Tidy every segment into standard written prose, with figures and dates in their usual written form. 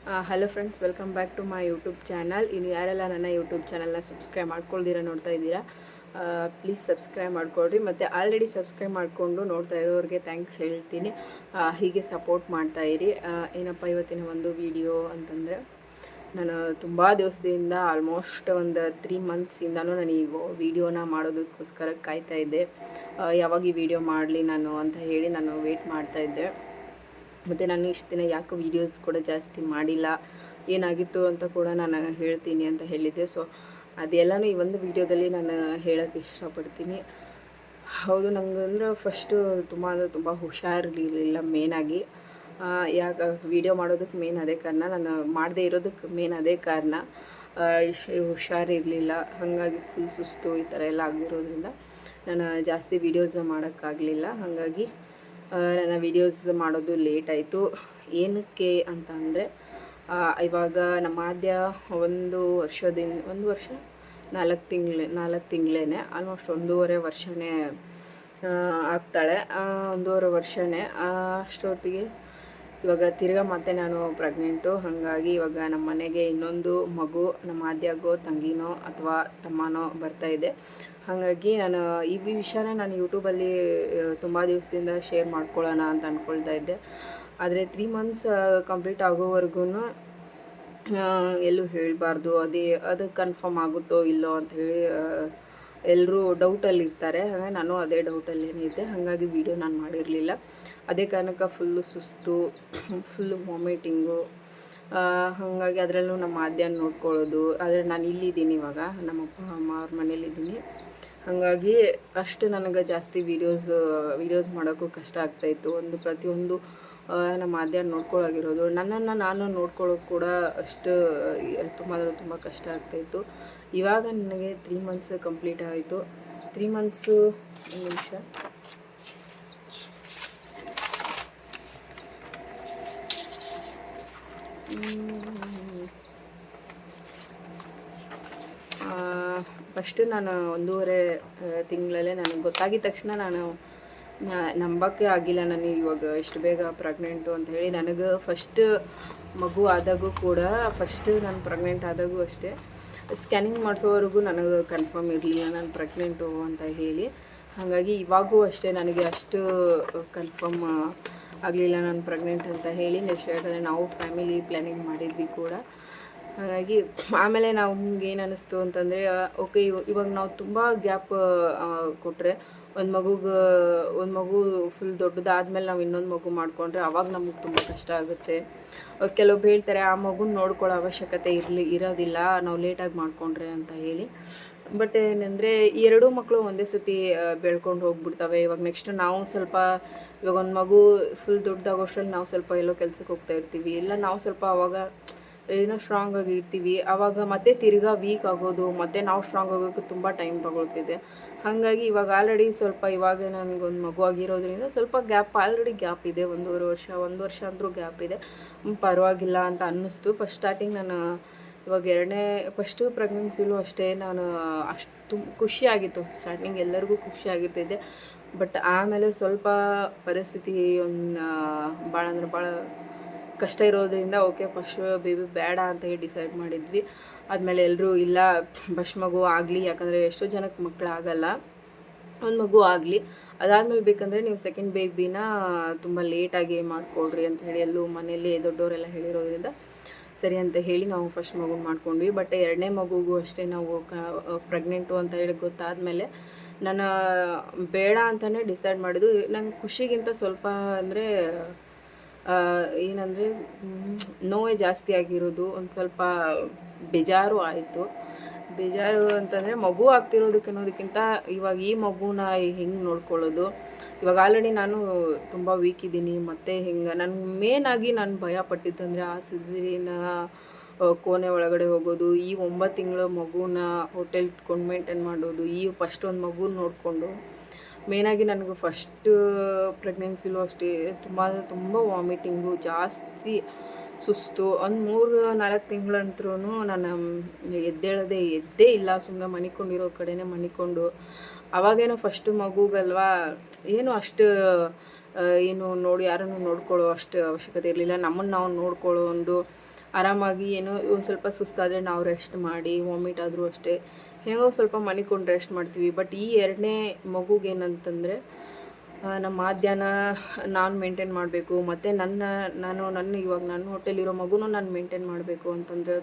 Hello friends, welcome back to my YouTube channel. ಇನ್ನು ಯಾರೆಲ್ಲ ನನ್ನ ಯೂಟ್ಯೂಬ್ ಚಾನಲ್ನ ಸಬ್ಸ್ಕ್ರೈಬ್ ಮಾಡ್ಕೊಳ್ದಿರ ನೋಡ್ತಾ ಇದ್ದೀರಾ, ಪ್ಲೀಸ್ ಸಬ್ಸ್ಕ್ರೈಬ್ ಮಾಡ್ಕೊಳ್ರಿ. ಮತ್ತು ಆಲ್ರೆಡಿ ಸಬ್ಸ್ಕ್ರೈಬ್ ಮಾಡಿಕೊಂಡು ನೋಡ್ತಾ ಇರೋರಿಗೆ ಥ್ಯಾಂಕ್ಸ್ ಹೇಳ್ತೀನಿ. ಹೀಗೆ ಸಪೋರ್ಟ್ ಮಾಡ್ತಾಯಿರಿ. ಏನಪ್ಪ ಇವತ್ತಿನ ಒಂದು ವಿಡಿಯೋ ಅಂತಂದರೆ, ನಾನು ತುಂಬ ದಿವಸದಿಂದ ಆಲ್ಮೋಸ್ಟ್ ಒಂದು 3 ಮಂತ್ಸಿಂದನೂ ನಾನು ಈ ವಿಡಿಯೋನ ಮಾಡೋದಕ್ಕೋಸ್ಕರ ಕಾಯ್ತಾ ಇದ್ದೆ. ಯಾವಾಗ ಈ ವಿಡಿಯೋ ಮಾಡಲಿ ನಾನು ಅಂತ ಹೇಳಿ ನಾನು ವೆಯ್ಟ್ ಮಾಡ್ತಾಯಿದ್ದೆ. ಮತ್ತು ನಾನು ಇಷ್ಟು ದಿನ ಯಾಕೆ ವೀಡಿಯೋಸ್ ಕೂಡ ಜಾಸ್ತಿ ಮಾಡಿಲ್ಲ, ಏನಾಗಿತ್ತು ಅಂತ ಕೂಡ ನಾನು ಹೇಳ್ತೀನಿ ಅಂತ ಹೇಳಿದ್ದೆ. ಸೊ ಅದೆಲ್ಲನೂ ಈ ಒಂದು ವೀಡಿಯೋದಲ್ಲಿ ನಾನು ಹೇಳೋಕ್ಕೆ ಇಷ್ಟಪಡ್ತೀನಿ. ಹೌದು, ನನಗಂದ್ರೆ ಫಸ್ಟು ತುಂಬ ಅಂದರೆ ತುಂಬ ಹುಷಾರಿರಲಿಲ್ಲ. ಮೇನಾಗಿ ಯಾಕೆ ವೀಡಿಯೋ ಮಾಡೋದಕ್ಕೆ ಮೇನ್ ಅದೇ ಕಾರಣ, ನಾನು ಮಾಡದೇ ಇರೋದಕ್ಕೆ ಮೇನ್ ಅದೇ ಕಾರಣ. ಹುಷಾರಿರಲಿಲ್ಲ, ಹಾಗಾಗಿ ಫುಲ್ ಸುಸ್ತು ಈ ಥರ ಎಲ್ಲ ಆಗಿರೋದ್ರಿಂದ ನಾನು ಜಾಸ್ತಿ ವೀಡಿಯೋಸ್ ಮಾಡೋಕ್ಕಾಗಲಿಲ್ಲ. ಹಾಗಾಗಿ ನನ್ನ ವೀಡಿಯೋಸ್ ಮಾಡೋದು ಲೇಟ್ ಆಯಿತು. ಏನಕ್ಕೆ ಅಂತ ಅಂದರೆ, ಇವಾಗ ನಮ್ಮ ಆದ್ಯ 1 ವರ್ಷ 4 ತಿಂಗಳೇ ಆಲ್ಮೋಸ್ಟ್ 1.5 ವರ್ಷನೇ ಆಗ್ತಾಳೆ. 1.5 ವರ್ಷನೇ ಅಷ್ಟೊತ್ತಿಗೆ ಇವಾಗ ತಿರ್ಗಾ ಮತ್ತೆ ನಾನು ಪ್ರೆಗ್ನೆಂಟು. ಹಾಗಾಗಿ ಇವಾಗ ನಮ್ಮ ಮನೆಗೆ ಇನ್ನೊಂದು ಮಗು, ನಮ್ಮ ಆದ್ಯಾಗೋ ತಂಗಿನೋ ಅಥವಾ ತಮ್ಮನೋ ಬರ್ತಾಯಿದೆ. ಹಾಗಾಗಿ ನಾನು ಈ ವಿಷಯನ ನಾನು ಯೂಟ್ಯೂಬಲ್ಲಿ ತುಂಬ ದಿವಸದಿಂದ ಶೇರ್ ಮಾಡ್ಕೊಳ್ಳೋಣ ಅಂತ ಅಂದ್ಕೊಳ್ತಾ ಇದ್ದೆ. ಆದರೆ 3 ಮಂತ್ಸ್ ಕಂಪ್ಲೀಟ್ ಆಗೋವರೆಗೂ ಎಲ್ಲೂ ಹೇಳಬಾರ್ದು, ಅದು ಕನ್ಫರ್ಮ್ ಆಗುತ್ತೋ ಇಲ್ಲೋ ಅಂಥೇಳಿ ಎಲ್ಲರೂ ಡೌಟಲ್ಲಿರ್ತಾರೆ. ಹಾಗಾಗಿ ನಾನು ಅದೇ ಡೌಟಲ್ಲೇನಿದ್ದೆ. ಹಾಗಾಗಿ ವೀಡಿಯೋ ನಾನು ಮಾಡಿರಲಿಲ್ಲ. ಅದೇ ಕಾರಣಕ್ಕೆ ಫುಲ್ಲು ಸುಸ್ತು, ಫುಲ್ಲು ವಾಮಿಟಿಂಗು. ಹಾಗಾಗಿ ಅದರಲ್ಲೂ ನಮ್ಮ ಆದ್ಯನ ನೋಡ್ಕೊಳ್ಳೋದು. ಆದರೆ ನಾನು ಇಲ್ಲಿದ್ದೀನಿ, ಇವಾಗ ನಮ್ಮ ಅಪ್ಪ ಅಮ್ಮ ಅವ್ರ ಮನೇಲಿದ್ದೀನಿ. ಹಾಗಾಗಿ ಅಷ್ಟು ನನಗೆ ಜಾಸ್ತಿ ವೀಡಿಯೋಸ್ ಮಾಡೋಕ್ಕೂ ಕಷ್ಟ ಆಗ್ತಾಯಿತ್ತು. ಪ್ರತಿಯೊಂದು ನಮ್ಮ ಆದ್ಯನ ನೋಡ್ಕೊಳ್ಳೋಗಿರೋದು, ನನ್ನನ್ನು ನಾನು ನೋಡ್ಕೊಳ್ಳೋಕೆ ಕೂಡ ಅಷ್ಟು ತುಂಬ ಕಷ್ಟ ಆಗ್ತಾಯಿತ್ತು. ಇವಾಗ ನನಗೆ 3 ಮಂತ್ಸ್ ಕಂಪ್ಲೀಟ್ ಆಯಿತು. 3 ಮಂತ್ಸು ನಿಮಿಷ ಫಸ್ಟು ನಾನು 1.5 ತಿಂಗಳಲ್ಲೇ ನನಗೆ ಗೊತ್ತಾಗಿದ ತಕ್ಷಣ ನಾನು ನಂಬೋಕ್ಕೆ ಆಗಿಲ್ಲ ನನಗೆ ಇವಾಗ ಇಷ್ಟು ಬೇಗ ಪ್ರೆಗ್ನೆಂಟು ಅಂತ ಹೇಳಿ. ನನಗೆ ಫಸ್ಟ್ ಮಗು ಆದಾಗೂ ಕೂಡ, ಫಸ್ಟ್ ನಾನು ಪ್ರೆಗ್ನೆಂಟ್ ಆದಾಗೂ ಅಷ್ಟೇ, ಸ್ಕ್ಯಾನಿಂಗ್ ಮಾಡಿಸೋವರೆಗೂ ನನಗೆ ಕನ್ಫರ್ಮ್ ಇರಲಿಲ್ಲ ನಾನು ಪ್ರೆಗ್ನೆಂಟು ಅಂತ ಹೇಳಿ. ಹಾಗಾಗಿ ಇವಾಗೂ ಅಷ್ಟೇ ನನಗೆ ಅಷ್ಟು ಕನ್ಫರ್ಮ್ ಆಗಲಿಲ್ಲ ನಾನು ಪ್ರೆಗ್ನೆಂಟ್ ಅಂತ ಹೇಳಿ. ನೆಕ್ಸ್ಟ್ ಯಾಕಂದರೆ ನಾವು ಫ್ಯಾಮಿಲಿ ಪ್ಲ್ಯಾನಿಂಗ್ ಮಾಡಿದ್ವಿ ಕೂಡ. ಹಾಗಾಗಿ ಆಮೇಲೆ ನಮ್ಗೆ ಏನು ಅನ್ನಿಸ್ತು ಅಂತಂದರೆ, ಓಕೆ ಇವಾಗ ನಾವು ತುಂಬ ಗ್ಯಾಪ್ ಕೊಟ್ಟರೆ, ಒಂದು ಮಗು ಫುಲ್ ದೊಡ್ಡದಾದ್ಮೇಲೆ ನಾವು ಇನ್ನೊಂದು ಮಗು ಮಾಡಿಕೊಂಡ್ರೆ ಅವಾಗ ನಮಗೆ ತುಂಬ ಕಷ್ಟ ಆಗುತ್ತೆ. ಕೆಲವೊಬ್ರು ಹೇಳ್ತಾರೆ ಆ ಮಗುನ ನೋಡ್ಕೊಳ್ಳೋ ಅವಶ್ಯಕತೆ ಇರೋದಿಲ್ಲ ನಾವು ಲೇಟಾಗಿ ಮಾಡಿಕೊಂಡ್ರೆ ಅಂತ ಹೇಳಿ. ಬಟ್ ಏನಂದರೆ, 2 ಮಕ್ಕಳು ಒಂದೇ ಸತಿ ಬೆಳ್ಕೊಂಡು ಹೋಗ್ಬಿಡ್ತವೆ. ಇವಾಗ ನೆಕ್ಸ್ಟ್ ನಾವು ಸ್ವಲ್ಪ, ಇವಾಗ ಒಂದು ಮಗು ಫುಲ್ ದೊಡ್ಡದಾಗೋಷ್ಟರಲ್ಲಿ ನಾವು ಸ್ವಲ್ಪ ಎಲ್ಲೋ ಕೆಲ್ಸಕ್ಕೆ ಹೋಗ್ತಾ ಇರ್ತೀವಿ, ಇಲ್ಲ ನಾವು ಸ್ವಲ್ಪ ಆವಾಗ ಏನೋ ಸ್ಟ್ರಾಂಗ್ ಆಗಿ ಇರ್ತೀವಿ. ಆವಾಗ ಮತ್ತೆ ತಿರ್ಗಾ ವೀಕ್ ಆಗೋದು, ಮತ್ತು ನಾವು ಸ್ಟ್ರಾಂಗ್ ಆಗೋಕ್ಕೆ ತುಂಬ ಟೈಮ್ ತೊಗೊಳ್ತಿದೆ. ಹಾಗಾಗಿ ಇವಾಗ ಆಲ್ರೆಡಿ ಸ್ವಲ್ಪ, ಇವಾಗ ನನಗೊಂದು ಮಗು ಆಗಿರೋದ್ರಿಂದ ಸ್ವಲ್ಪ ಆಲ್ರೆಡಿ ಗ್ಯಾಪ್ ಇದೆ. 1 ವರ್ಷ ಅಂದರೂ ಗ್ಯಾಪ್ ಇದೆ. ಪರವಾಗಿಲ್ಲ ಅಂತ ಅನ್ನಿಸ್ತು. ಫಸ್ಟ್ ಸ್ಟಾರ್ಟಿಂಗ್ ನಾನು ಇವಾಗ ಫಸ್ಟು ಪ್ರೆಗ್ನೆನ್ಸಿಲೂ ಅಷ್ಟೇ ನಾನು ಅಷ್ಟು ಖುಷಿಯಾಗಿತ್ತು. ಸ್ಟಾರ್ಟಿಂಗ್ ಎಲ್ಲರಿಗೂ ಖುಷಿಯಾಗಿರ್ತಿದ್ದೆ. ಬಟ್ ಆಮೇಲೆ ಸ್ವಲ್ಪ ಪರಿಸ್ಥಿತಿ ಭಾಳ ಅಂದರೆ ಭಾಳ ಕಷ್ಟ ಇರೋದ್ರಿಂದ ಓಕೆ ಫಸ್ಟ್ ಬೇಬಿ ಬೇಡ ಅಂತ ಹೇಳಿ ಡಿಸೈಡ್ ಮಾಡಿದ್ವಿ. ಆದಮೇಲೆ ಎಲ್ಲರೂ ಇಲ್ಲ ಫಸ್ಟ್ ಮಗು ಆಗಲಿ, ಯಾಕಂದರೆ ಎಷ್ಟೋ ಜನಕ್ಕೆ ಮಕ್ಕಳಾಗಲ್ಲ, ಒಂದು ಮಗು ಆಗಲಿ, ಅದಾದಮೇಲೆ ಬೇಕಂದರೆ ನೀವು ಸೆಕೆಂಡ್ ಬೇಬಿನ ತುಂಬ ಲೇಟಾಗಿ ಮಾಡಿಕೊಡ್ರಿ ಅಂತ ಹೇಳಿ ಎಲ್ಲೂ ಮನೆಯಲ್ಲಿ ದೊಡ್ಡವರೆಲ್ಲ ಹೇಳಿರೋದ್ರಿಂದ ಸರಿ ಅಂತ ಹೇಳಿ ನಾವು ಫಸ್ಟ್ ಮಗು ಮಾಡ್ಕೊಂಡ್ವಿ. ಬಟ್ 2ನೇ ಮಗುಗೂ ಅಷ್ಟೇ ನಾವು ಪ್ರೆಗ್ನೆಂಟು ಅಂತ ಹೇಳಿ ಗೊತ್ತಾದಮೇಲೆ ನಾನು ಬೇಡ ಅಂತಲೇ ಡಿಸೈಡ್ ಮಾಡಿದ್ದು. ನಂಗೆ ಖುಷಿಗಿಂತ ಸ್ವಲ್ಪ ಅಂದರೆ ಏನಂದರೆ ನೋವೇ ಜಾಸ್ತಿ ಆಗಿರೋದು, ಒಂದು ಸ್ವಲ್ಪ ಬೇಜಾರು ಆಯಿತು. ಬೇಜಾರು ಅಂತಂದರೆ ಮಗು ಆಗ್ತಿರೋದಕ್ಕೆ ಅನ್ನೋದಕ್ಕಿಂತ ಇವಾಗ ಈ ಮಗುನ ಹೆಂಗೆ ನೋಡ್ಕೊಳ್ಳೋದು. ಇವಾಗ ಆಲ್ರೆಡಿ ನಾನು ತುಂಬ ವೀಕ್ ಇದ್ದೀನಿ. ಮತ್ತು ಹಿಂಗೆ ಮೇನಾಗಿ ನಾನು ಭಯ ಪಟ್ಟಿದ್ದಂದರೆ ಆ ಸಿಸೇರಿಯನ್ ಕೋಣೆ ಒಳಗಡೆ ಹೋಗೋದು, ಈ 9 ತಿಂಗಳ ಮಗುನ ಹೋಟೆಲ್ ಇಟ್ಕೊಂಡು ಮೇಂಟೈನ್ ಮಾಡೋದು, ಫಸ್ಟ್ ಒಂದು ಮಗುನ ನೋಡಿಕೊಂಡು. ಮೇನಾಗಿ ನನಗೆ ಫಸ್ಟ್ ಪ್ರೆಗ್ನೆನ್ಸಿಲೂ ಅಷ್ಟೇ ತುಂಬ ವಾಮಿಟಿಂಗು, ಜಾಸ್ತಿ ಸುಸ್ತು. ಒಂದು 3-4 ತಿಂಗಳಂತರೂ ನಾನು ಎದ್ದೇ ಇಲ್ಲ, ಸುಮ್ಮನೆ ಮನಿಕೊಂಡಿರೋ ಕಡೆನೇ ಮನಿಕೊಂಡು. ಅವಾಗೇನೋ ಫಸ್ಟ್ ಮಗುಗಲ್ವಾ, ಏನು ಅಷ್ಟು ಏನು ನೋಡಿ ಯಾರನ್ನು ನೋಡ್ಕೊಳ್ಳೋ ಅಷ್ಟು ಅವಶ್ಯಕತೆ ಇರಲಿಲ್ಲ. ನಮ್ಮನ್ನು ನಾವು ನೋಡ್ಕೊಳ್ಳೋ ಒಂದು ಆರಾಮಾಗಿ ಏನೋ ಒಂದು ಸ್ವಲ್ಪ ಸುಸ್ತಾದರೆ ನಾವು ರೆಸ್ಟ್ ಮಾಡಿ, ವಾಮಿಟ್ ಆದರೂ ಅಷ್ಟೇ ಹೇಗೋ ಸ್ವಲ್ಪ ಮನಿಕೊಂಡು ರೆಸ್ಟ್ ಮಾಡ್ತೀವಿ. ಬಟ್ ಈ 2ನೇ ಮಗುಗೇನಂತಂದರೆ ನಮ್ಮ ಮಧ್ಯಾಹ್ನ ನಾನು ಮೇಂಟೈನ್ ಮಾಡಬೇಕು, ಮತ್ತು ನನ್ನ ಇವಾಗ ನನ್ನ ಹೊಟ್ಟೆಲಿರೋ ಮಗುನೂ ನಾನು ಮೇಂಟೈನ್ ಮಾಡಬೇಕು ಅಂತಂದರೆ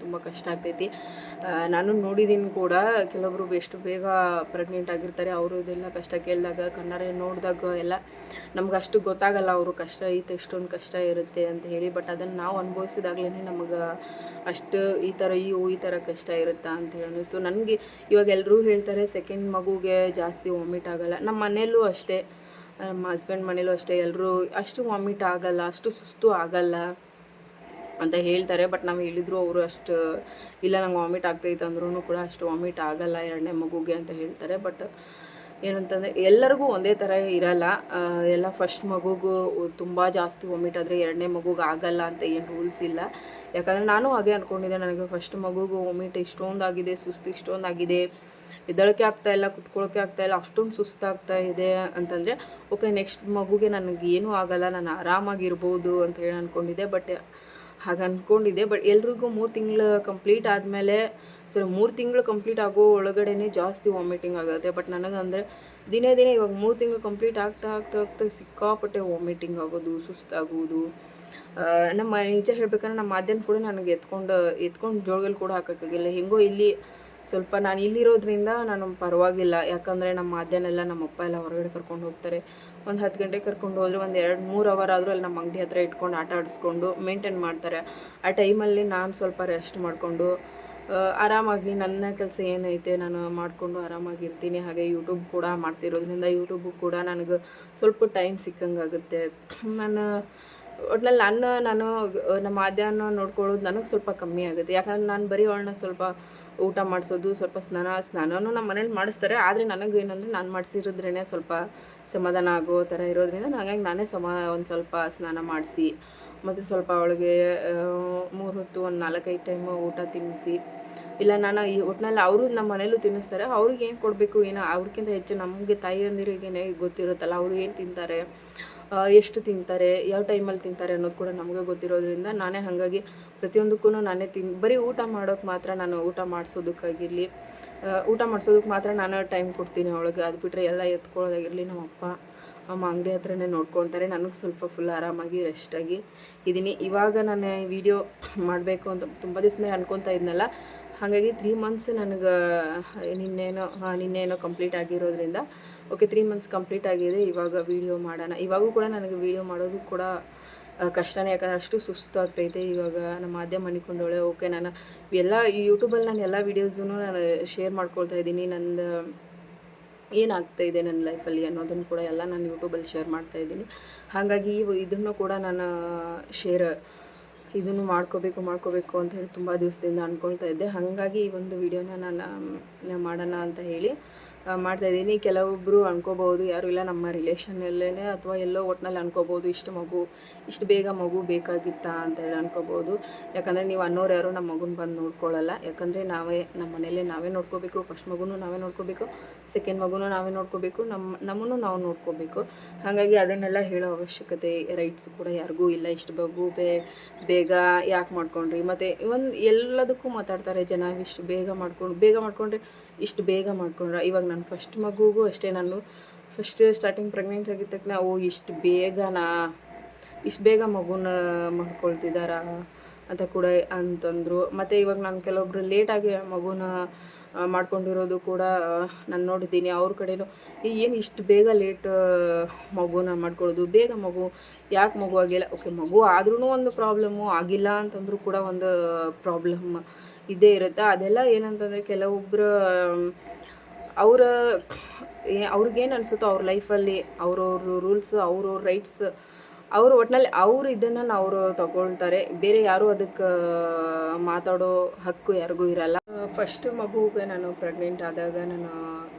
ತುಂಬ ಕಷ್ಟ ಆಗ್ತೈತಿ. ನಾನು ನೋಡಿದ್ದೀನಿ ಕೂಡ, ಕೆಲವೊಬ್ರು ಎಷ್ಟು ಬೇಗ ಪ್ರೆಗ್ನೆಂಟ್ ಆಗಿರ್ತಾರೆ, ಅವರು ಇದೆಲ್ಲ ಕಷ್ಟ ಕೇಳಿದಾಗ ಕಣ್ಣಾರೆ ನೋಡಿದಾಗ ಎಲ್ಲ ನಮ್ಗೆ ಅಷ್ಟು ಗೊತ್ತಾಗಲ್ಲ ಅವರು ಕಷ್ಟ ಐತೆ, ಎಷ್ಟೊಂದು ಕಷ್ಟ ಇರುತ್ತೆ ಅಂತ ಹೇಳಿ. ಬಟ್ ಅದನ್ನು ನಾವು ಅನುಭವಿಸಿದಾಗ್ಲೇ ನಮಗೆ ಅಷ್ಟು ಈ ಥರ ಕಷ್ಟ ಇರುತ್ತಾ ಅಂತ ಹೇಳಿ ಅನ್ನಿಸ್ತು ನನಗೆ. ಇವಾಗ ಎಲ್ಲರೂ ಹೇಳ್ತಾರೆ ಸೆಕೆಂಡ್ ಮಗುಗೆ ಜಾಸ್ತಿ ವಾಮಿಟ್ ಆಗಲ್ಲ. ನಮ್ಮ ಮನೆಯಲ್ಲೂ ಅಷ್ಟೇ, ನಮ್ಮ ಹಸ್ಬೆಂಡ್ ಮನೇಲೂ ಅಷ್ಟೇ, ಎಲ್ಲರೂ ಅಷ್ಟು ವಾಮಿಟ್ ಆಗಲ್ಲ, ಅಷ್ಟು ಸುಸ್ತು ಆಗಲ್ಲ ಅಂತ ಹೇಳ್ತಾರೆ. ಬಟ್ ನಾವು ಹೇಳಿದ್ರು ಅವರು ಅಷ್ಟು ಇಲ್ಲ ನಂಗೆ ವಾಮಿಟ್ ಆಗ್ತೈತೆ ಅಂದ್ರೂ ಕೂಡ ಅಷ್ಟು ವಾಮಿಟ್ ಆಗಲ್ಲ 2ನೇ ಮಗುಗೆ ಅಂತ ಹೇಳ್ತಾರೆ. ಬಟ್ ಏನಂತಂದರೆ ಎಲ್ಲರಿಗೂ ಒಂದೇ ಥರ ಇರಲ್ಲ. ಎಲ್ಲ ಫಸ್ಟ್ ಮಗುಗೂ ತುಂಬ ಜಾಸ್ತಿ ವಾಮಿಟ್ ಆದರೆ 2ನೇ ಮಗುಗೆ ಆಗಲ್ಲ ಅಂತ ಏನು ರೂಲ್ಸ್ ಇಲ್ಲ. ಯಾಕಂದರೆ ನಾನು ಹಾಗೆ ಅಂದ್ಕೊಂಡಿದ್ದೆ, ನನಗೆ ಫಸ್ಟ್ ಮಗುಗೂ ವಾಮಿಟ್ ಇಷ್ಟೊಂದಾಗಿದೆ, ಸುಸ್ತು ಇಷ್ಟೊಂದಾಗಿದೆ, ಎದ್ದಳಕ್ಕೆ ಆಗ್ತಾಯಿಲ್ಲ, ಕುತ್ಕೊಳ್ಳೋಕ್ಕೆ ಆಗ್ತಾಯಿಲ್ಲ, ಅಷ್ಟೊಂದು ಸುಸ್ತಾಗ್ತಾ ಇದೆ ಅಂತಂದರೆ ಓಕೆ ನೆಕ್ಸ್ಟ್ ಮಗುಗೆ ನನಗೆ ಏನೂ ಆಗಲ್ಲ, ನಾನು ಆರಾಮಾಗಿರ್ಬೋದು ಅಂತ ಹೇಳಿ ಅಂದ್ಕೊಂಡಿದ್ದೆ. ಬಟ್ ಹಾಗೆ ಅಂದ್ಕೊಂಡಿದ್ದೆ. ಬಟ್ ಎಲ್ರಿಗೂ 3 ತಿಂಗಳು ಕಂಪ್ಲೀಟ್ ಆದಮೇಲೆ 3 ತಿಂಗಳು ಕಂಪ್ಲೀಟ್ ಆಗೋ ಒಳಗಡೆ ಜಾಸ್ತಿ ವಾಮಿಟಿಂಗ್ ಆಗುತ್ತೆ. ಬಟ್ ನನಗಂದರೆ ದಿನೇ ಇವಾಗ 3 ತಿಂಗಳು ಕಂಪ್ಲೀಟ್ ಆಗ್ತಾ ಸಿಕ್ಕಾಪಟ್ಟೆ ವಾಮಿಟಿಂಗ್ ಆಗೋದು, ಸುಸ್ತಾಗೋದು. ನಮ್ಮ ನಿಜ ಹೇಳ್ಬೇಕಂದ್ರೆ ನಮ್ಮ ಮಧ್ಯಾಹ್ನ ಕೂಡ ನನಗೆ ಎತ್ಕೊಂಡು ಜೋಳದಲ್ಲಿ ಕೂಡ ಹಾಕೋಕ್ಕಾಗಿಲ್ಲ. ಹೆಂಗೋ ಇಲ್ಲಿ ಸ್ವಲ್ಪ ನಾನು ಇಲ್ಲಿರೋದ್ರಿಂದ ನಾನು ಪರವಾಗಿಲ್ಲ. ಯಾಕಂದರೆ ನಮ್ಮ ಮಧ್ಯಾಹ್ನ ನಮ್ಮ ಅಪ್ಪ ಎಲ್ಲ ಹೊರಗಡೆ ಕರ್ಕೊಂಡು ಹೋಗ್ತಾರೆ. ಒಂದು 10 ಗಂಟೆಗೆ ಕರ್ಕೊಂಡು ಹೋದರೆ ಒಂದು 2-3 ಅವರ್ ಆದರೂ ಅಲ್ಲಿ ನಮ್ಮ ಅಂಗಡಿ ಹತ್ರ ಇಟ್ಕೊಂಡು ಆಟ ಆಡಿಸ್ಕೊಂಡು ಮೇಂಟೈನ್ ಮಾಡ್ತಾರೆ. ಆ ಟೈಮಲ್ಲಿ ನಾನು ಸ್ವಲ್ಪ ರೆಸ್ಟ್ ಮಾಡಿಕೊಂಡು ಆರಾಮಾಗಿ ನನ್ನ ಕೆಲಸ ಏನೈತೆ ನಾನು ಮಾಡಿಕೊಂಡು ಆರಾಮಾಗಿರ್ತೀನಿ. ಹಾಗೆ ಯೂಟ್ಯೂಬ್ ಕೂಡ ಮಾಡ್ತಿರೋದ್ರಿಂದ ಯೂಟ್ಯೂಬು ಕೂಡ ನನಗೆ ಸ್ವಲ್ಪ ಟೈಮ್ ಸಿಕ್ಕಂಗಾಗುತ್ತೆ. ನಾನು ಒಟ್ನಲ್ಲಿ ನಾನು ನಮ್ಮ ಮಧ್ಯಾಹ್ನ ನೋಡ್ಕೊಳ್ಳೋದು ನನಗೆ ಸ್ವಲ್ಪ ಕಮ್ಮಿ ಆಗುತ್ತೆ. ಯಾಕಂದ್ರೆ ನಾನು ಬರೀ ಅವಳನ್ನ ಸ್ವಲ್ಪ ಊಟ ಮಾಡಿಸೋದು, ಸ್ವಲ್ಪ ಸ್ನಾನನೂ ನಮ್ಮ ಮನೇಲಿ ಮಾಡಿಸ್ತಾರೆ. ಆದರೆ ನನಗೇನಂದರೆ ನಾನು ಮಾಡಿಸಿರೋದ್ರೇ ಸ್ವಲ್ಪ ಸಮಾಧಾನ ಆಗೋ ಥರ ಇರೋದ್ರಿಂದ ಹಾಗಾಗಿ ನಾನೇ ಒಂದು ಸ್ವಲ್ಪ ಸ್ನಾನ ಮಾಡಿಸಿ, ಮತ್ತು ಸ್ವಲ್ಪ ಅವಳಿಗೆ 3 ಹೊತ್ತು ಒಂದು 4-5 ಟೈಮು ಊಟ ತಿನ್ನಿಸಿ, ಇಲ್ಲ ನಾನು ಈ ಒಟ್ಟಿನಲ್ಲಿ ಅವರು ನಮ್ಮ ಮನೇಲೂ ತಿನ್ನಿಸ್ತಾರೆ. ಅವ್ರಿಗೆ ಏನು ಕೊಡಬೇಕು ಏನೋ ಅವ್ರಿಗಿಂತ ಹೆಚ್ಚು ನಮಗೆ ತಾಯಿಯಂದಿರಿಗೇ ಗೊತ್ತಿರುತ್ತಲ್ಲ, ಅವರು ಏನು ತಿಂತಾರೆ, ಎಷ್ಟು ತಿಂತಾರೆ, ಯಾವ ಟೈಮಲ್ಲಿ ತಿಂತಾರೆ ಅನ್ನೋದು ಕೂಡ ನಮಗೆ ಗೊತ್ತಿರೋದ್ರಿಂದ ನಾನೇ ಹಾಗಾಗಿ ಪ್ರತಿಯೊಂದಕ್ಕೂ ನಾನೇ ಬರೀ ಊಟ ಮಾಡೋಕ್ಕೆ ಮಾತ್ರ, ನಾನು ಊಟ ಮಾಡಿಸೋದಕ್ಕಾಗಿರಲಿ, ಊಟ ಮಾಡಿಸೋದಕ್ಕೆ ಮಾತ್ರ ನಾನು ಟೈಮ್ ಕೊಡ್ತೀನಿ ಅವಳಿಗೆ. ಅದು ಬಿಟ್ಟರೆ ಎಲ್ಲ ಎತ್ಕೊಳ್ಳೋದಾಗಿರಲಿ ನಮ್ಮ ಅಪ್ಪ ಅಮ್ಮ ಅಂಗಡಿ ಹತ್ರನೇ ನೋಡ್ಕೊತಾರೆ. ನನಗೆ ಸ್ವಲ್ಪ ಫುಲ್ ಆರಾಮಾಗಿ ರೆಸ್ಟಾಗಿ ಇದ್ದೀನಿ. ಇವಾಗ ನಾನು ವಿಡಿಯೋ ಮಾಡಬೇಕು ಅಂತ ತುಂಬ ದಿವಸನೇ ಅನ್ಕೊತಾ ಇದ್ನಲ್ಲ, ಹಾಗಾಗಿ 3 ಮಂತ್ಸ್ ನನಗೆ ನಿನ್ನೇನೋ ಕಂಪ್ಲೀಟ್ ಆಗಿರೋದ್ರಿಂದ ಓಕೆ 3 ಮಂತ್ಸ್ ಕಂಪ್ಲೀಟ್ ಆಗಿದೆ. ಇವಾಗ ವೀಡಿಯೋ ಮಾಡೋಣ. ಇವಾಗೂ ಕೂಡ ನನಗೆ ವೀಡಿಯೋ ಮಾಡೋದು ಕೂಡ ಕಷ್ಟನೇ, ಯಾಕಂದರೆ ಅಷ್ಟು ಸುಸ್ತಾಗ್ತೈತೆ. ಇವಾಗ ನಮ್ಮ ಮಾಧ್ಯಮ ಮನಿಕೊಂಡವಳೆ. ಓಕೆ ನಾನು ಎಲ್ಲ ಯೂಟ್ಯೂಬಲ್ಲಿ ನಾನು ಎಲ್ಲ ವೀಡಿಯೋಸೂ ನಾನು ಶೇರ್ ಮಾಡ್ಕೊಳ್ತಾ ಇದ್ದೀನಿ. ನಂದು ಏನಾಗ್ತಾಯಿದೆ ನನ್ನ ಲೈಫಲ್ಲಿ ಅನ್ನೋದನ್ನು ಕೂಡ ಎಲ್ಲ ನಾನು ಯೂಟ್ಯೂಬಲ್ಲಿ ಶೇರ್ ಮಾಡ್ತಾಯಿದ್ದೀನಿ. ಹಾಗಾಗಿ ಇದನ್ನು ಕೂಡ ನಾನು ಇದನ್ನು ಮಾಡ್ಕೋಬೇಕು ಅಂತ ಹೇಳಿ ತುಂಬ ದಿವಸದಿಂದ ಅಂದ್ಕೊಳ್ತಾ ಇದ್ದೆ. ಹಾಗಾಗಿ ಈ ಒಂದು ವಿಡಿಯೋನ ನಾನು ಮಾಡೋಣ ಅಂತ ಹೇಳಿ ಮಾಡ್ತಾಯಿದ್ದೀನಿ. ಕೆಲವೊಬ್ಬರು ಅನ್ಕೋಬೋದು, ಯಾರು ಇಲ್ಲ ನಮ್ಮ ರಿಲೇಷನ್ನಲ್ಲೇ ಅಥವಾ ಎಲ್ಲೋ ಒಟ್ಟಿನಲ್ಲಿ ಅನ್ಕೋಬೋದು ಇಷ್ಟು ಬೇಗ ಮಗು ಬೇಕಾಗಿತ್ತಾ ಅಂತ ಹೇಳಿ ಅನ್ಕೋಬೋದು. ಯಾಕಂದರೆ ನೀವು ಅನ್ನೋರು ಯಾರು ನಮ್ಮ ಮಗುನ ಬಂದು ನೋಡ್ಕೊಳ್ಳಲ್ಲ. ಯಾಕಂದರೆ ನಮ್ಮ ಮನೇಲೆ ನಾವೇ ನೋಡ್ಕೋಬೇಕು. ಫಸ್ಟ್ ಮಗುನೂ ನಾವೇ ನೋಡ್ಕೋಬೇಕು, ಸೆಕೆಂಡ್ ಮಗುನೂ ನಾವೇ ನೋಡ್ಕೋಬೇಕು, ನಮ್ಮನ್ನು ನಾವು ನೋಡ್ಕೋಬೇಕು. ಹಾಗಾಗಿ ಅದನ್ನೆಲ್ಲ ಹೇಳೋ ಅವಶ್ಯಕತೆ ರೈಟ್ಸ್ ಕೂಡ ಯಾರಿಗೂ ಇಲ್ಲ. ಇಷ್ಟು ಮಗು ಬೇಗ ಯಾಕೆ ಮಾಡ್ಕೊಂಡ್ರಿ, ಮತ್ತು ಎಲ್ಲದಕ್ಕೂ ಮಾತಾಡ್ತಾರೆ ಜನ. ಇಷ್ಟು ಬೇಗ ಮಾಡ್ಕೊಂಡ್ರೆ ಇಷ್ಟು ಬೇಗ ಮಾಡ್ಕೊಂಡ್ರೆ. ಇವಾಗ ನನ್ನ ಫಸ್ಟ್ ಮಗುಗೂ ಅಷ್ಟೇ, ನಾನು ಫಸ್ಟ್ ಸ್ಟಾರ್ಟಿಂಗ್ ಪ್ರೆಗ್ನೆನ್ಸಿ ಆಗಿದ್ದ ತಕ್ಷಣ ಇಷ್ಟು ಬೇಗ ಮಗುನ ಮಾಡ್ಕೊಳ್ತಿದ್ದಾರಾ ಅಂತ ಕೂಡ ಅಂತಂದರು. ಮತ್ತು ಇವಾಗ ನಾನು ಕೆಲವೊಬ್ರು ಲೇಟಾಗಿ ಮಗುನ ಮಾಡ್ಕೊಂಡಿರೋದು ಕೂಡ ನಾನು ನೋಡಿದ್ದೀನಿ. ಅವ್ರ ಕಡೆಯೂ ಏನು ಇಷ್ಟು ಬೇಗ ಮಗುನ ಮಾಡ್ಕೊಳ್ಳೋದು, ಬೇಗ ಯಾಕೆ ಮಗು ಆಗಿಲ್ಲ. ಓಕೆ ಮಗು ಆದ್ರೂ ಒಂದು ಪ್ರಾಬ್ಲಮ್ಮು, ಆಗಿಲ್ಲ ಅಂತಂದರೂ ಕೂಡ ಒಂದು ಪ್ರಾಬ್ಲಮ್ ಇದ್ದೇ ಇರುತ್ತೆ. ಅದೆಲ್ಲ ಏನಂತಂದರೆ ಕೆಲವೊಬ್ಬರು ಅವ್ರಿಗೇನು ಅನಿಸುತ್ತೋ ಅವ್ರ ಲೈಫಲ್ಲಿ ಅವ್ರವ್ರ ರೂಲ್ಸ್, ಅವ್ರವ್ರ ರೈಟ್ಸ್, ಅವರು ಒಟ್ಟಿನಲ್ಲಿ ಇದನ್ನು ಅವರು ತಗೊಳ್ತಾರೆ. ಬೇರೆ ಯಾರೂ ಅದಕ್ಕೆ ಮಾತಾಡೋ ಹಕ್ಕು ಯಾರಿಗೂ ಇರಲ್ಲ. ಫಸ್ಟ್ ಮಗುಗೆ ನಾನು ಪ್ರೆಗ್ನೆಂಟ್ ಆದಾಗ ನಾನು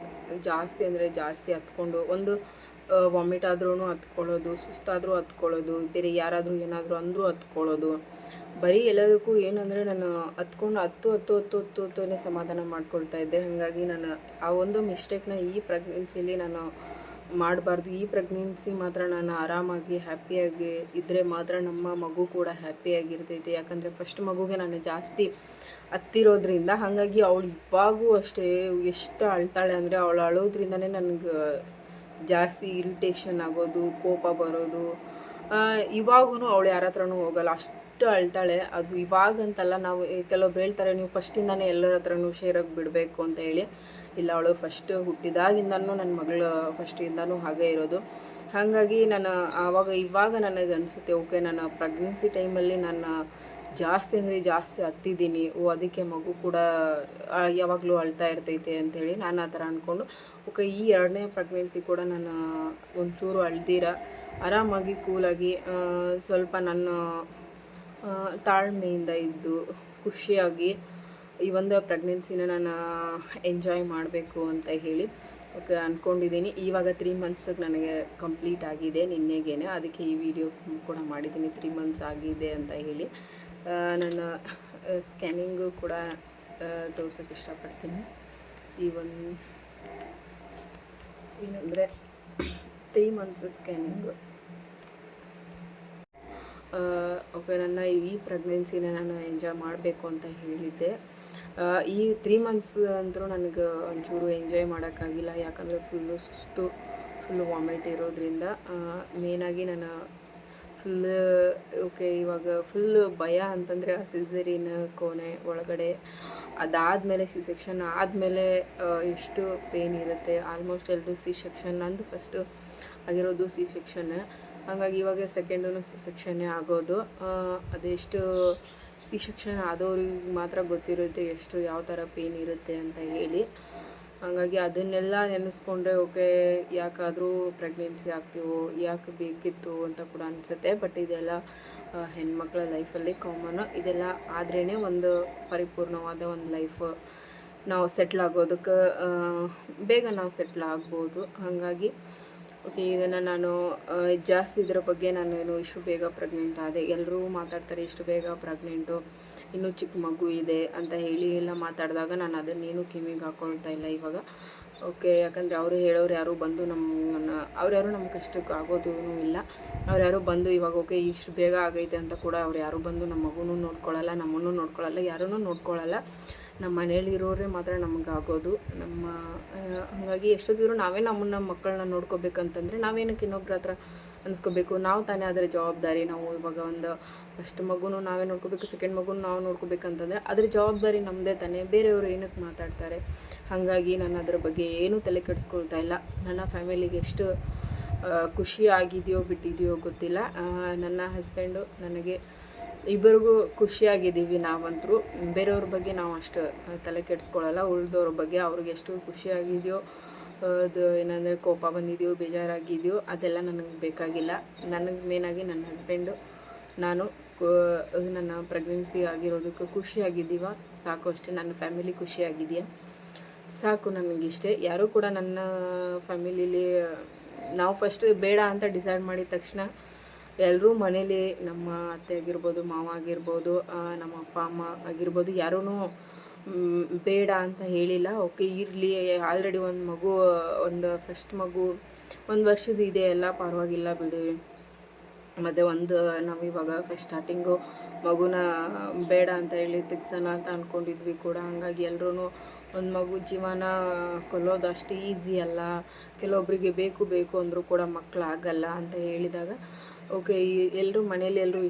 ಜಾಸ್ತಿ ಹತ್ಕೊಂಡು ವಾಮಿಟ್ ಆದ್ರೂ ಹತ್ಕೊಳ್ಳೋದು, ಸುಸ್ತಾದರೂ ಹತ್ಕೊಳ್ಳೋದು, ಬೇರೆ ಯಾರಾದರೂ ಏನಾದರೂ ಅಂದರೂ ಹತ್ಕೊಳ್ಳೋದು, ಬರೀ ಎಲ್ಲದಕ್ಕೂ ಏನಂದರೆ ನಾನು ಹತ್ತುನೇ ಸಮಾಧಾನ ಮಾಡ್ಕೊಳ್ತಾ ಇದ್ದೆ. ಹಾಗಾಗಿ ನಾನು ಆ ಒಂದು ಮಿಸ್ಟೇಕ್ನ ಈ ಪ್ರೆಗ್ನೆನ್ಸಿಲಿ ನಾನು ಮಾಡಬಾರ್ದು. ಈ ಪ್ರೆಗ್ನೆನ್ಸಿ ಮಾತ್ರ ನಾನು ಆರಾಮಾಗಿ ಹ್ಯಾಪಿಯಾಗಿ ಇದ್ದರೆ ಮಾತ್ರ ನಮ್ಮ ಮಗು ಕೂಡ ಹ್ಯಾಪಿಯಾಗಿರ್ತೈತಿ. ಯಾಕಂದರೆ ಫಸ್ಟ್ ಮಗುಗೆ ನಾನು ಜಾಸ್ತಿ ಹತ್ತಿರೋದ್ರಿಂದ, ಹಾಗಾಗಿ ಅವಳು ಇವಾಗೂ ಅಷ್ಟೇ ಎಷ್ಟು ಅಳ್ತಾಳೆ ಅಂದರೆ ಅವಳು ಅಳೋದ್ರಿಂದನೇ ನನಗೆ ಜಾಸ್ತಿ ಇರಿಟೇಷನ್ ಆಗೋದು, ಕೋಪ ಬರೋದು. ಇವಾಗೂ ಅವಳು ಯಾರ ಹತ್ರನೂ ಹೋಗಲ್ಲ, ಅಷ್ಟು ಅಳ್ತಾಳೆ. ಅದು ಇವಾಗಂತಲ್ಲ, ನಾವು ಕೆಲವೊಬ್ರು ಹೇಳ್ತಾರೆ ನೀವು ಫಸ್ಟಿಂದನೇ ಎಲ್ಲರ ಹತ್ರನೂ ಶೇರಾಗಿ ಬಿಡಬೇಕು ಅಂತ ಹೇಳಿ. ಇಲ್ಲ, ಅವಳು ಫಸ್ಟ್ ಹುಟ್ಟಿದಾಗಿಂದನೂ ನನ್ನ ಮಗಳು ಫಸ್ಟಿಂದನೂ ಹಾಗೆ ಇರೋದು. ಹಾಗಾಗಿ ನಾನು ಇವಾಗ ನನಗೆ ಅನಿಸುತ್ತೆ, ಓಕೆ ನಾನು ಪ್ರೆಗ್ನೆನ್ಸಿ ಟೈಮಲ್ಲಿ ನಾನು ಜಾಸ್ತಿ ಅಂದರೆ ಜಾಸ್ತಿ ಹತ್ತಿದ್ದೀನಿ, ಅದಕ್ಕೆ ಮಗು ಕೂಡ ಯಾವಾಗಲೂ ಅಳ್ತಾ ಇರ್ತೈತೆ ಅಂಥೇಳಿ ನಾನು ಆ ಥರ ಅಂದ್ಕೊಂಡು, ಓಕೆ ಈ 2ನೇ ಪ್ರೆಗ್ನೆನ್ಸಿ ಕೂಡ ನಾನು ಒಂಚೂರು ಅಳ್ದಿರ ಆರಾಮಾಗಿ ಕೂಲಾಗಿ ಸ್ವಲ್ಪ ನನ್ನ ತಾಳ್ಮೆಯಿಂದ ಇದ್ದು ಖುಷಿಯಾಗಿ ಈ ಒಂದು ಪ್ರೆಗ್ನೆನ್ಸಿನ ನಾನು ಎಂಜಾಯ್ ಮಾಡಬೇಕು ಅಂತ ಹೇಳಿ ಓಕೆ ಅಂದ್ಕೊಂಡಿದ್ದೀನಿ. ಇವಾಗ 3 ಮಂತ್ಸಿಗೆ ನನಗೆ ಕಂಪ್ಲೀಟ್ ಆಗಿದೆ ನಿನ್ನೆಗೇನೆ, ಅದಕ್ಕೆ ಈ ವಿಡಿಯೋ ಕೂಡ ಮಾಡಿದ್ದೀನಿ 3 ಮಂತ್ಸ್ ಆಗಿದೆ ಅಂತ ಹೇಳಿ. ನನ್ನ ಸ್ಕ್ಯಾನಿಂಗು ಕೂಡ ತೋರ್ಸೋಕ್ಕೆ ಇಷ್ಟಪಡ್ತೀನಿ. ಈ ಒಂದು ಏನಂದರೆ 3 ಮಂತ್ಸ್ ಸ್ಕ್ಯಾನಿಂಗು. ಓಕೆ, ನನ್ನ ಈ ಪ್ರೆಗ್ನೆನ್ಸಿನ ನಾನು ಎಂಜಾಯ್ ಮಾಡಬೇಕು ಅಂತ ಹೇಳಿದ್ದೆ. ಈ 3 ಮಂತ್ಸ್ ಅಂತೂ ನನಗೆ ಒಂಚೂರು ಎಂಜಾಯ್ ಮಾಡೋಕ್ಕಾಗಿಲ್ಲ. ಯಾಕಂದರೆ ಫುಲ್ಲು ಸುಸ್ತು, ಫುಲ್ಲು ವಾಮಿಟ್ ಇರೋದ್ರಿಂದ ಮೇನಾಗಿ ನಾನು ಓಕೆ ಇವಾಗ ಫುಲ್ಲು ಭಯ ಅಂತಂದರೆ ಆ ಸಿಸೇರಿಯನ್ ಕೋಣೆ ಒಳಗಡೆ, ಅದಾದಮೇಲೆ ಸೆಕ್ಷನ್ ಆದಮೇಲೆ ಎಷ್ಟು ಪೇನ್ ಇರುತ್ತೆ. ಆಲ್ಮೋಸ್ಟ್ 2 ಸೆಕ್ಷನ್, ನಂದು ಫಸ್ಟು ಆಗಿರೋದು ಸೆಕ್ಷನ್. ಹಾಗಾಗಿ ಇವಾಗ ಸೆಕೆಂಡೂ ಸೆಕ್ಷನ್ನೇ ಆಗೋದು. ಅದೆಷ್ಟು ಸೆಕ್ಷನ್ ಆದವ್ರಿಗೆ ಮಾತ್ರ ಗೊತ್ತಿರುತ್ತೆ ಎಷ್ಟು ಯಾವ ಥರ ಪೇನ್ ಇರುತ್ತೆ ಅಂತ ಹೇಳಿ. ಹಾಗಾಗಿ ಅದನ್ನೆಲ್ಲ ನೆನೆಸ್ಕೊಂಡ್ರೆ ಓಕೆ ಯಾಕಾದರೂ ಪ್ರೆಗ್ನೆನ್ಸಿ ಆಗ್ತೀವೋ, ಯಾಕೆ ಬೇಕಿತ್ತು ಅಂತ ಕೂಡ ಅನಿಸುತ್ತೆ. ಬಟ್ ಇದೆಲ್ಲ ಹೆಣ್ಮಕ್ಳ ಲೈಫಲ್ಲಿ ಕಾಮನ್ನು. ಇದೆಲ್ಲ ಆದ್ರೇ ಒಂದು ಪರಿಪೂರ್ಣವಾದ ಒಂದು ಲೈಫ್ ನಾವು ಸೆಟ್ಲ್ ಆಗೋದಕ್ಕೆ ಬೇಗ ನಾವು ಸೆಟ್ಲ್ ಆಗ್ಬೋದು. ಹಾಗಾಗಿ ಓಕೆ ಇದನ್ನು ನಾನು ಜಾಸ್ತಿ ಇದರ ಬಗ್ಗೆ ನಾನು ಇಷ್ಟು ಬೇಗ ಪ್ರೆಗ್ನೆಂಟ್ ಆದೆ, ಎಲ್ಲರೂ ಮಾತಾಡ್ತಾರೆ ಇಷ್ಟು ಬೇಗ ಪ್ರೆಗ್ನೆಂಟು, ಇನ್ನೂ ಚಿಕ್ಕ ಮಗು ಇದೆ ಅಂತ ಹೇಳಿ ಎಲ್ಲ ಮಾತಾಡಿದಾಗ ನಾನು ಅದನ್ನೇನು ಕಿವಿಗೆ ಹಾಕ್ಕೊಳ್ತಾ ಇಲ್ಲ ಇವಾಗ. ಓಕೆ, ಯಾಕಂದರೆ ಅವರು ಹೇಳೋರು ಯಾರು ಬಂದು ಅವ್ರ್ಯಾರು ನಮ್ಮ ಕಷ್ಟಕ್ಕೆ ಆಗೋದೂ ಇಲ್ಲ. ಅವ್ರ್ಯಾರು ಬಂದು ಇವಾಗ ಓಕೆ ಇಷ್ಟು ಬೇಗ ಆಗೈತೆ ಅಂತ ಕೂಡ ಅವ್ರು ಯಾರು ಬಂದು ನಮ್ಮ ಮಗುನೂ ನೋಡ್ಕೊಳ್ಳಲ್ಲ, ನಮ್ಮನ್ನು ನೋಡ್ಕೊಳ್ಳಲ್ಲ, ಯಾರೂ ನೋಡ್ಕೊಳ್ಳಲ್ಲ. ನಮ್ಮ ಮನೇಲಿರೋರೇ ಮಾತ್ರ ನಮಗಾಗೋದು. ಹಾಗಾಗಿ ಎಷ್ಟೊತ್ತಿದ್ರು ನಾವೇ ನಮ್ಮ ಮಕ್ಕಳನ್ನ ನೋಡ್ಕೋಬೇಕಂತಂದರೆ ನಾವೇನಕ್ಕೆ ಇನ್ನೊಬ್ರ ಹತ್ರ ಅನಿಸ್ಕೋಬೇಕು. ನಾವು ತಾನೇ ಅದರ ಜವಾಬ್ದಾರಿ. ನಾವು ಇವಾಗ ಒಂದು ಫಸ್ಟ್ ಮಗುನೂ ನಾವೇ ನೋಡ್ಕೋಬೇಕು, ಸೆಕೆಂಡ್ ಮಗುನೂ ನಾವು ನೋಡ್ಕೋಬೇಕಂತಂದರೆ ಅದ್ರ ಜವಾಬ್ದಾರಿ ನಮ್ಮದೇ ತಾನೇ. ಬೇರೆಯವರು ಏನಕ್ಕೆ ಮಾತಾಡ್ತಾರೆ. ಹಾಗಾಗಿ ನಾನು ಅದರ ಬಗ್ಗೆ ಏನೂ ತಲೆ ಕೆಡಿಸ್ಕೊಳ್ತಾ ಇಲ್ಲ. ನನ್ನ ಫ್ಯಾಮಿಲಿಗೆ ಎಷ್ಟು ಖುಷಿ ಆಗಿದೆಯೋ ಬಿಟ್ಟಿದೆಯೋ ಗೊತ್ತಿಲ್ಲ. ನನ್ನ ಹಸ್ಬೆಂಡು ನನಗೆ ಇಬ್ಬರಿಗೂ ಖುಷಿಯಾಗಿದ್ದೀವಿ ನಾವಂತರೂ. ಬೇರೆಯವ್ರ ಬಗ್ಗೆ ನಾವು ಅಷ್ಟು ತಲೆ ಕೆಡಿಸ್ಕೊಳ್ಳಲ್ಲ. ಉಳಿದವ್ರ ಬಗ್ಗೆ ಅವ್ರಿಗೆ ಎಷ್ಟು ಖುಷಿಯಾಗಿದೆಯೋ, ಅದು ಏನಂದರೆ ಕೋಪ ಬಂದಿದೆಯೋ, ಬೇಜಾರಾಗಿದೆಯೋ ಅದೆಲ್ಲ ನನಗೆ ಬೇಕಾಗಿಲ್ಲ. ನನಗೆ ಮೇನಾಗಿ ನನ್ನ ಹಸ್ಬೆಂಡು ನಾನು ನನ್ನ ಪ್ರೆಗ್ನೆನ್ಸಿ ಆಗಿರೋದಕ್ಕೆ ಖುಷಿಯಾಗಿದ್ದೀವ ಸಾಕು, ಅಷ್ಟೇ. ನನ್ನ ಫ್ಯಾಮಿಲಿ ಖುಷಿಯಾಗಿದೆಯಾ ಸಾಕು ನನಗಿಷ್ಟೇ. ಯಾರೂ ಕೂಡ ನನ್ನ ಫ್ಯಾಮಿಲೀಲಿ ನಾವು ಫಸ್ಟ್ ಬೇಡ ಅಂತ ಡಿಸೈಡ್ ಮಾಡಿದ ತಕ್ಷಣ ಎಲ್ಲರೂ ಮನೇಲಿ ನಮ್ಮ ಅತ್ತೆ ಆಗಿರ್ಬೋದು, ಮಾವ ಆಗಿರ್ಬೋದು, ನಮ್ಮ ಅಪ್ಪ ಅಮ್ಮ ಆಗಿರ್ಬೋದು, ಯಾರೂ ಬೇಡ ಅಂತ ಹೇಳಿಲ್ಲ. ಓಕೆ ಇರಲಿ, ಆಲ್ರೆಡಿ ಒಂದು ಫಸ್ಟ್ ಮಗು 1 ವರ್ಷದ ಇದೆ, ಎಲ್ಲ ಪರವಾಗಿಲ್ಲ ಬಿಡಿ. ಮತ್ತು ನಾವಿವಾಗ ಫಸ್ಟ್ ಸ್ಟಾರ್ಟಿಂಗು ಮಗುನ ಬೇಡ ಅಂತ ಹೇಳಿ ತೆಗ್ಸೋಣ ಅಂತ ಅಂದ್ಕೊಂಡಿದ್ವಿ ಕೂಡ. ಹಂಗಾಗಿ ಎಲ್ಲರೂ ಒಂದು ಮಗು ಜೀವನ ಕೊಲ್ಲೋದು ಅಷ್ಟು ಈಸಿ ಅಲ್ಲ, ಕೆಲವೊಬ್ಬರಿಗೆ ಬೇಕು ಅಂದರೂ ಕೂಡ ಮಕ್ಕಳಾಗಲ್ಲ ಅಂತ ಹೇಳಿದಾಗ ಓಕೆ ಎಲ್ಲರೂ ಮನೇಲಿ ಎಲ್ಲರೂ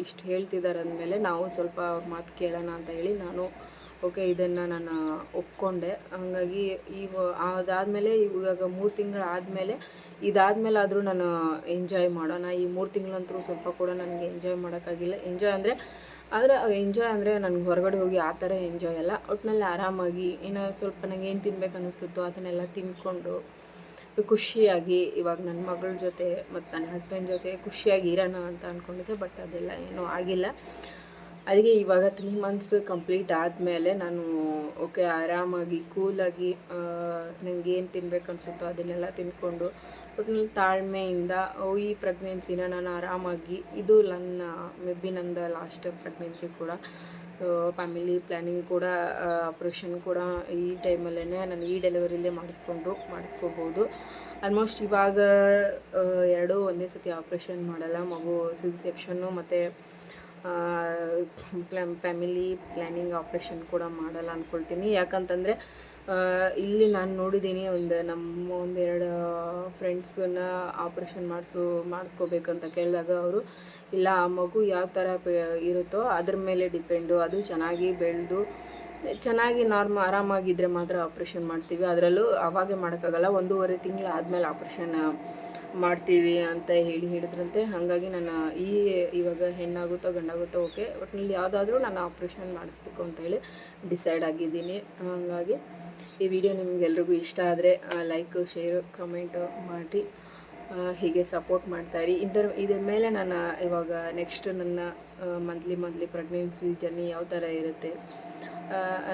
ಇಷ್ಟು ಹೇಳ್ತಿದ್ದಾರೆ ಅಂದಮೇಲೆ ನಾವು ಸ್ವಲ್ಪ ಅವ್ರ ಮಾತು ಕೇಳೋಣ ಅಂತ ಹೇಳಿ ನಾನು ಓಕೆ ಇದನ್ನು ನಾನು ಒಪ್ಕೊಂಡೆ. ಹಾಗಾಗಿ ಅದಾದಮೇಲೆ ಇವಾಗ 3 ತಿಂಗಳು ಆದಮೇಲೆ ಇದಾದಮೇಲೆ ಆದರೂ ನಾನು ಎಂಜಾಯ್ ಮಾಡೋಣ. ಈ 3 ತಿಂಗಳಂತರೂ ಸ್ವಲ್ಪ ಕೂಡ ನನಗೆ ಎಂಜಾಯ್ ಮಾಡೋಕ್ಕಾಗಿಲ್ಲ. ಎಂಜಾಯ್ ಅಂದರೆ ನನಗೆ ಹೊರಗಡೆ ಹೋಗಿ ಆ ಥರ ಎಂಜಾಯ್ ಅಲ್ಲ, ಒಟ್ಟಿನಲ್ಲಿ ಆರಾಮಾಗಿ ಏನೋ ಸ್ವಲ್ಪ ನನಗೆ ಏನು ತಿನ್ಬೇಕು ಅನ್ನಿಸುತ್ತೋ ಅದನ್ನೆಲ್ಲ ತಿಂದ್ಕೊಂಡು ಖುಷಿಯಾಗಿ ಇವಾಗ ನನ್ನ ಮಗಳ ಜೊತೆ ಮತ್ತು ನನ್ನ ಹಸ್ಬೆಂಡ್ ಜೊತೆ ಖುಷಿಯಾಗಿ ಇರೋಣ ಅಂತ ಅಂದ್ಕೊಂಡಿದ್ದೆ. ಬಟ್ ಅದೆಲ್ಲ ಏನೂ ಆಗಿಲ್ಲ. ಅದಕ್ಕೆ ಇವಾಗ 3 ಮಂತ್ಸ್ ಕಂಪ್ಲೀಟ್ ಆದಮೇಲೆ ನಾನು ಓಕೆ ಆರಾಮಾಗಿ ಕೂಲಾಗಿ ನನಗೆ ಏನು ತಿನ್ಬೇಕು ಅನಿಸುತ್ತೋ ಅದನ್ನೆಲ್ಲ ತಿಂದ್ಕೊಂಡು ಒಟ್ಟಿನಲ್ಲಿ ತಾಳ್ಮೆಯಿಂದ ಈ ಪ್ರೆಗ್ನೆನ್ಸಿನ ನಾನು ಆರಾಮಾಗಿ, ಇದು ಮೇ ಬಿ ನಂದು ಲಾಸ್ಟ್ ಪ್ರೆಗ್ನೆನ್ಸಿ ಕೂಡ. ಫ್ಯಾಮಿಲಿ ಪ್ಲ್ಯಾನಿಂಗ್ ಕೂಡ ಆಪ್ರೇಷನ್ ಕೂಡ ಈ ಟೈಮಲ್ಲೇ ನಾನು ಈ ಡೆಲಿವರಿಲೇ ಮಾಡಿಸ್ಕೋಬೋದು. ಆಲ್ಮೋಸ್ಟ್ ಇವಾಗ ಎರಡೂ ಒಂದೇ ಸತಿ ಆಪ್ರೇಷನ್ ಮಾಡಲ್ಲ. ಮಗು ಸೆಕ್ಷನ್ನು ಮತ್ತು ಫ್ಯಾಮಿಲಿ ಪ್ಲ್ಯಾನಿಂಗ್ ಆಪ್ರೇಷನ್ ಕೂಡ ಮಾಡಲ್ಲ ಅಂದ್ಕೊಳ್ತೀನಿ. ಯಾಕಂತಂದರೆ ಇಲ್ಲಿ ನಾನು ನೋಡಿದ್ದೀನಿ, ಒಂದೆರಡು ಫ್ರೆಂಡ್ಸನ್ನ ಆಪ್ರೇಷನ್ ಮಾಡಿಸ್ಕೋಬೇಕಂತ ಕೇಳಿದಾಗ ಅವರು ಇಲ್ಲ, ಆ ಮಗು ಯಾವ ಥರ ಇರುತ್ತೋ ಅದ್ರ ಮೇಲೆ ಡಿಪೆಂಡು, ಅದು ಚೆನ್ನಾಗಿ ಬೆಳೆದು ಚೆನ್ನಾಗಿ ಆರಾಮಾಗಿದ್ದರೆ ಮಾತ್ರ ಆಪ್ರೇಷನ್ ಮಾಡ್ತೀವಿ, ಅದರಲ್ಲೂ ಅವಾಗೇ ಮಾಡೋಕ್ಕಾಗಲ್ಲ, 1.5 ತಿಂಗಳು ಆದಮೇಲೆ ಆಪ್ರೇಷನ್ ಮಾಡ್ತೀವಿ ಅಂತ ಹೇಳಿದ್ರಂತೆ. ಹಾಗಾಗಿ ನಾನು ಇವಾಗ ಹೆಣ್ಣಾಗುತ್ತೋ ಗಂಡಾಗುತ್ತೋ ಓಕೆ, ಒಟ್ಟಿನಲ್ಲಿ ಯಾವುದಾದ್ರೂ ನಾನು ಆಪ್ರೇಷನ್ ಮಾಡಿಸ್ಬೇಕು ಅಂತ ಹೇಳಿ ಡಿಸೈಡ್ ಆಗಿದ್ದೀನಿ. ಹಾಗಾಗಿ ಈ ವಿಡಿಯೋ ನಿಮಗೆಲ್ರಿಗೂ ಇಷ್ಟ ಆದರೆ ಲೈಕ್, ಶೇರು, ಕಮೆಂಟು ಮಾಡಿ ಹೀಗೆ ಸಪೋರ್ಟ್ ಮಾಡ್ತಾಯಿರಿ. ಇದ್ರ ಮೇಲೆ ನಾನು ಇವಾಗ ನೆಕ್ಸ್ಟ್ ನನ್ನ ಮಂತ್ಲಿ ಪ್ರೆಗ್ನೆನ್ಸಿ ಜರ್ನಿ ಯಾವ ಥರ ಇರುತ್ತೆ,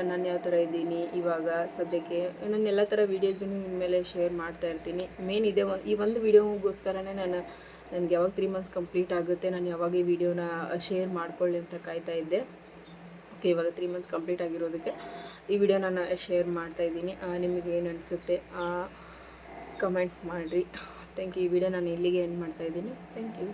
ನಾನು ಯಾವ ಥರ ಇದ್ದೀನಿ ಇವಾಗ ಸದ್ಯಕ್ಕೆ, ನಾನು ಎಲ್ಲ ಥರ ವೀಡಿಯೋಸನ್ನು ನಿಮ್ಮ ಮೇಲೆ ಶೇರ್ ಮಾಡ್ತಾ ಇರ್ತೀನಿ. ಮೇನ್ ಇದೆ ಈ ಒಂದು ವೀಡಿಯೋಗೋಸ್ಕರನೇ ನನಗೆ ಯಾವಾಗ 3 ಮಂತ್ಸ್ ಕಂಪ್ಲೀಟ್ ಆಗುತ್ತೆ ನಾನು ಯಾವಾಗ ಈ ವಿಡಿಯೋನ ಶೇರ್ ಮಾಡ್ಕೊಳ್ಳಿ ಅಂತ ಕಾಯ್ತಾ ಇದ್ದೆ. ಓಕೆ, ಇವಾಗ 3 ಮಂತ್ಸ್ ಕಂಪ್ಲೀಟ್ ಆಗಿರೋದಕ್ಕೆ ಈ ವಿಡಿಯೋ ನಾನು ಶೇರ್ ಮಾಡ್ತಾಯಿದ್ದೀನಿ. ನಿಮಗೆ ಏನು ಅನಿಸುತ್ತೆ ಕಮೆಂಟ್ ಮಾಡಿರಿ. Thank you. ಈ ವಿಡಿಯೋ ನಾನು ಇಲ್ಲಿಗೆ ಎಂಡ್ ಮಾಡ್ತಾಯಿದ್ದೀನಿ. Thank you.